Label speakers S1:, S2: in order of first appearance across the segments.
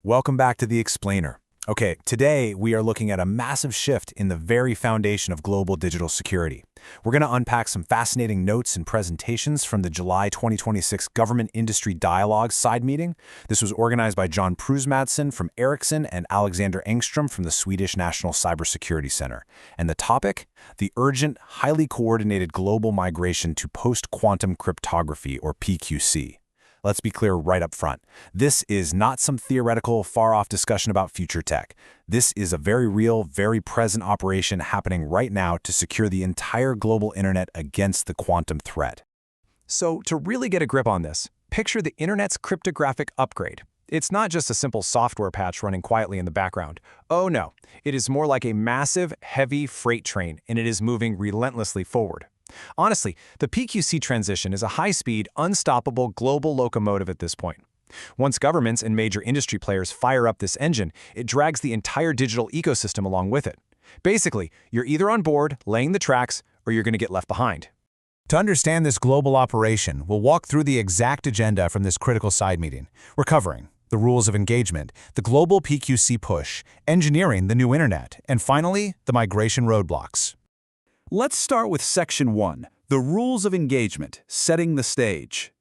S1: Welcome back to The Explainer. Okay, today we are looking at a massive shift in the very foundation of global digital security. We're going to unpack some fascinating notes and presentations from the July 2026 Government Industry Dialogue side meeting. This was organized by John Prusmadsen from Ericsson and Alexander Engström from the Swedish National Cybersecurity Center. And the topic? The urgent, highly coordinated global migration to post-quantum cryptography, or PQC. Let's be clear right up front. This is not some theoretical, far-off discussion about future tech. This is a very real, very present operation happening right now to secure the entire global internet against the quantum threat.
S2: So, to really get a grip on this, picture the internet's cryptographic upgrade. It's not just a simple software patch running quietly in the background. Oh no, it is more like a massive, heavy freight train, and it is moving relentlessly forward. Honestly, the PQC transition is a high-speed, unstoppable global locomotive at this point. Once governments and major industry players fire up this engine, it drags the entire digital ecosystem along with it. Basically, you're either on board, laying the tracks, or you're going to get left behind.
S1: To understand this global operation, we'll walk through the exact agenda from this critical side meeting. We're covering the rules of engagement, the global PQC push, engineering the new internet, and finally, the migration roadblocks.
S3: Let's start with Section 1, the rules of engagement, setting the stage.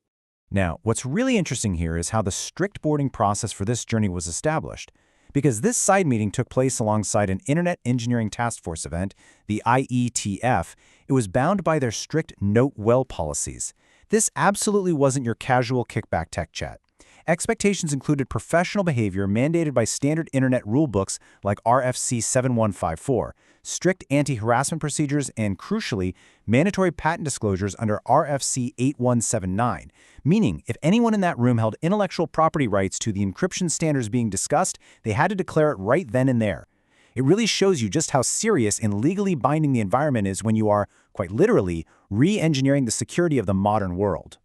S4: Now, what's really interesting here is how the strict boarding process for this journey was established. Because this side meeting took place alongside an Internet Engineering Task Force event, the IETF, it was bound by their strict note well policies. This absolutely wasn't your casual kickback tech chat. Expectations included professional behavior mandated by standard internet rulebooks like RFC 7154, strict anti-harassment procedures, and crucially, mandatory patent disclosures under RFC 8179, meaning if anyone in that room held intellectual property rights to the encryption standards being discussed, they had to declare it right then and there. It really shows you just how serious and legally binding the environment is when you are, quite literally, re-engineering the security of the modern world.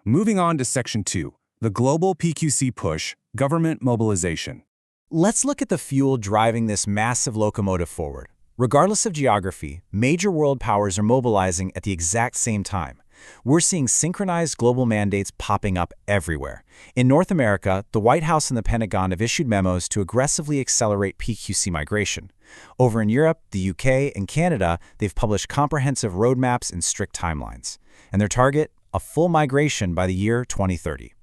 S3: Moving on to Section 2, the global PQC push, government mobilization.
S1: Let's look at the fuel driving this massive locomotive forward. Regardless of geography, major world powers are mobilizing at the exact same time. We're seeing synchronized global mandates popping up everywhere. In North America, the White House and the Pentagon have issued memos to aggressively accelerate PQC migration. Over in Europe, the UK, and Canada, they've published comprehensive roadmaps and strict timelines. And their target? A full migration by the year 2030.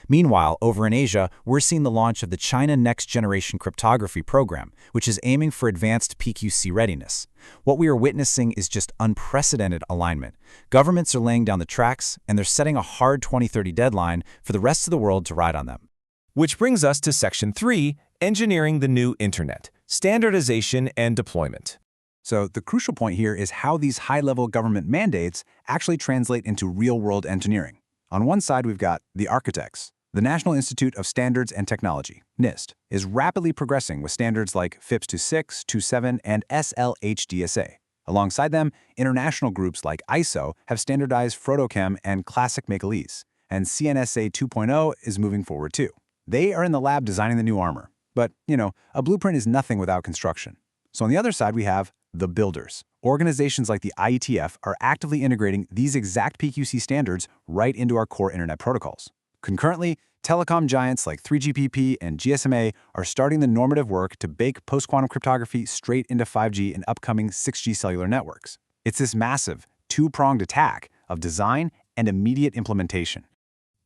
S1: Meanwhile, over in Asia, we're seeing the launch of the China Next Generation Cryptography program, which is aiming for advanced PQC readiness. What we are witnessing is just unprecedented alignment. Governments are laying down the tracks, and they're setting a hard 2030 deadline for the rest of the world to ride on them.
S2: Which brings us to Section 3, engineering the new internet, standardization and deployment.
S3: So the crucial point here is how these high-level government mandates actually translate into real-world engineering. On one side, we've got the architects. The National Institute of Standards and Technology, NIST, is rapidly progressing with standards like FIPS 26, 27, and SLHDSA. Alongside them, international groups like ISO have standardized Frotochem and Classic Make-A-Lease, and CNSA 2.0 is moving forward too. They are in the lab designing the new armor. But, a blueprint is nothing without construction. So on the other side, we have the builders. Organizations like the IETF are actively integrating these exact PQC standards right into our core internet protocols. Concurrently, telecom giants like 3GPP and GSMA are starting the normative work to bake post-quantum cryptography straight into 5G and upcoming 6G cellular networks. It's this massive, two-pronged attack of design and immediate implementation.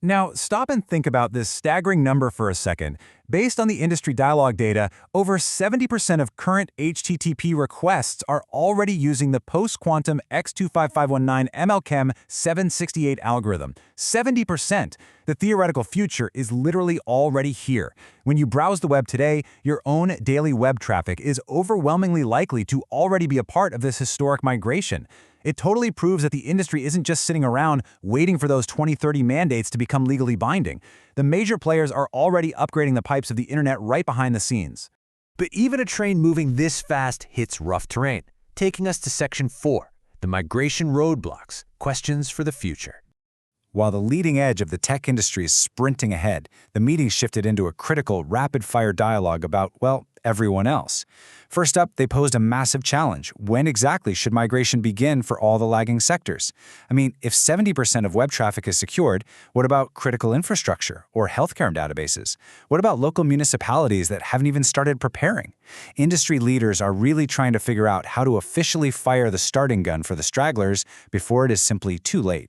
S2: Now, stop and think about this staggering number for a second. Based on the industry dialogue data, over 70% of current HTTP requests are already using the post-quantum X25519 MLChem 768 algorithm. 70%! The theoretical future is literally already here. When you browse the web today, your own daily web traffic is overwhelmingly likely to already be a part of this historic migration. It totally proves that the industry isn't just sitting around waiting for those 2030 mandates to become legally binding. The major players are already upgrading the pipes of the internet right behind the scenes.
S5: But even a train moving this fast hits rough terrain, taking us to Section 4, the migration roadblocks, questions for the future.
S2: While the leading edge of the tech industry is sprinting ahead, the meeting shifted into a critical, rapid-fire dialogue about, well, everyone else. First up, they posed a massive challenge. When exactly should migration begin for all the lagging sectors? I mean, if 70% of web traffic is secured, what about critical infrastructure or healthcare databases? What about local municipalities that haven't even started preparing? Industry leaders are really trying to figure out how to officially fire the starting gun for the stragglers before it is simply too late.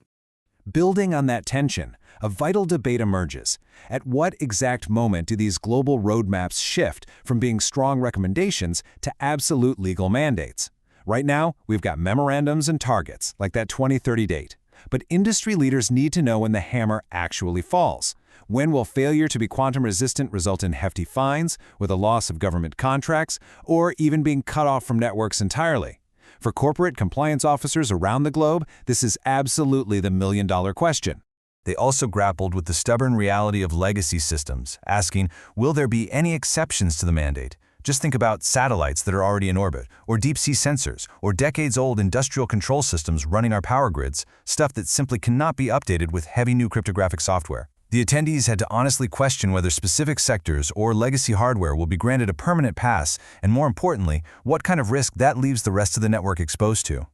S3: Building on that tension, a vital debate emerges. At what exact moment do these global roadmaps shift from being strong recommendations to absolute legal mandates? Right now, we've got memorandums and targets, like that 2030 date. But industry leaders need to know when the hammer actually falls. When will failure to be quantum-resistant result in hefty fines, with a loss of government contracts, or even being cut off from networks entirely? For corporate compliance officers around the globe, this is absolutely the million-dollar question. They also grappled with the stubborn reality of legacy systems, asking, will there be any exceptions to the mandate? Just think about satellites that are already in orbit, or deep-sea sensors, or decades-old industrial control systems running our power grids, stuff that simply cannot be updated with heavy new cryptographic software. The attendees had to honestly question whether specific sectors or legacy hardware will be granted a permanent pass, and more importantly, what kind of risk that leaves the rest of the network exposed to.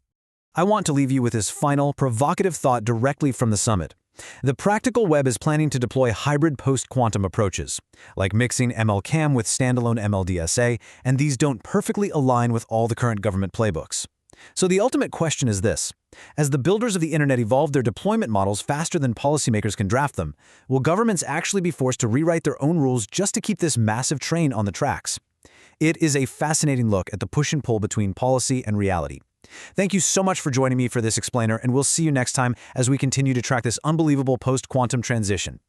S5: I want to leave you with this final, provocative thought directly from the summit. The practical web is planning to deploy hybrid post-quantum approaches, like mixing ML-CAM with standalone ML-DSA, and these don't perfectly align with all the current government playbooks. So the ultimate question is this. As the builders of the internet evolve their deployment models faster than policymakers can draft them, will governments actually be forced to rewrite their own rules just to keep this massive train on the tracks? It is a fascinating look at the push and pull between policy and reality. Thank you so much for joining me for this explainer, and we'll see you next time as we continue to track this unbelievable post-quantum transition.